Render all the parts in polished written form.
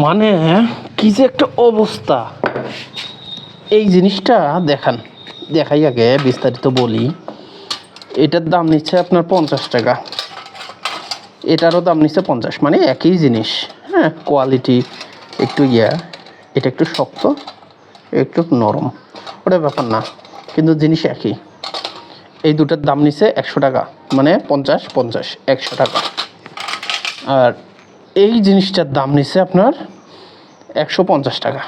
মানে কি যে একটা অবস্থা। এই জিনিসটা দেখাই আগে বিস্তারিত বলি। এটার দাম নিচ্ছে আপনার 50 টাকা, এটারও দাম নিচ্ছে 50, মানে একই জিনিস। হ্যাঁ, কোয়ালিটি একটু এটা একটু শক্ত, একটু নরম, ওটা ব্যাপার না, কিন্তু জিনিস একই। এই দুটার দাম নিচ্ছে 100 টাকা, মানে 50 50 100 টাকা। আর এই জিনিসটার দাম নিচ্ছে আপনার 150 টাকা,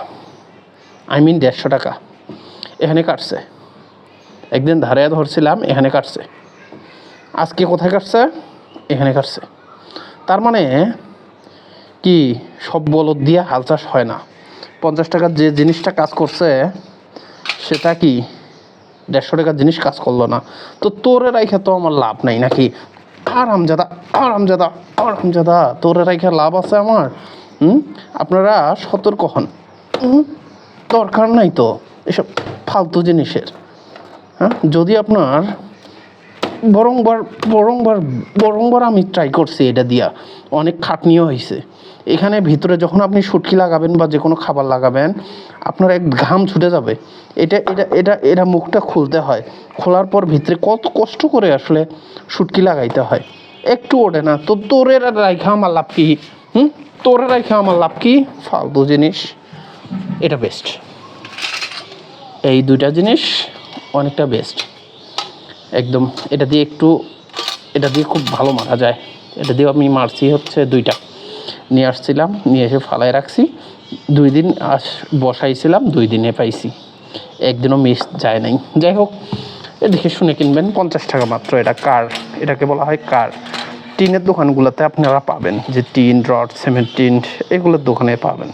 আই মিন 150 টাকা। এখানে কাটছে, একদিন ধারে ধরছিলাম, এখানে কাটছে। আজকে কোথায় কাটছে? এখানে কাটছে। তার মানে কি, সব বলদ দিয়ে হাল চাষ হয় না। 50 টাকার যে জিনিসটা কাজ করছে সেটা কি 150 টাকার জিনিস কাজ করলো না। তো তোরে রাইখা তো আমার লাভ নাই নাকি? আরামজাদা আরামজাদা আরামজাদা, তোরে রাইখা লাভ আছে আমার? আপনারা সতর্ক হন। দরকার নাই তো এসব ফালতু জিনিসের। হ্যাঁ, যদি আপনার বরংবার আমি ট্রাই করছি, এটা দিয়া অনেক খাটনিও হয়েছে। এখানে ভিতরে যখন আপনি শুটকি লাগাবেন বা যে কোনো খাবার লাগাবেন, আপনার এক ঘাম ছুটে যাবে। এটা মুখটা খুলতে হয়, খোলার পর ভিতরে কত কষ্ট করে আসলে শুটকি লাগাইতে হয়, একটু ওঠে না। তো তোরে রাইখা আমার লাভ কি? তোরে রাইখা আমার লাভ কি? ফালতু জিনিস। এটা বেস্ট, এই দুইটা জিনিস অনেকটা বেস্ট একদম। এটা দিয়ে খুব ভালো মারা যায়। এটা দিয়ে আমি মারছি হচ্ছে 2টা নিয়ে আসছিলাম, নিয়ে এসে ফালায় রাখছি। 2 দিন বসাইছিলাম, 2 দিনে পাইছি, একদিনও মিস যায় নাই। যাই হোক, দেখে শুনে কিনবেন, 50 টাকা মাত্র। এটাকে বলা হয় কার। টিনের দোকানগুলোতে আপনারা পাবেন, যে টিন, রড, সিমেন্ট টিন, এগুলোর দোকানে পাবেন।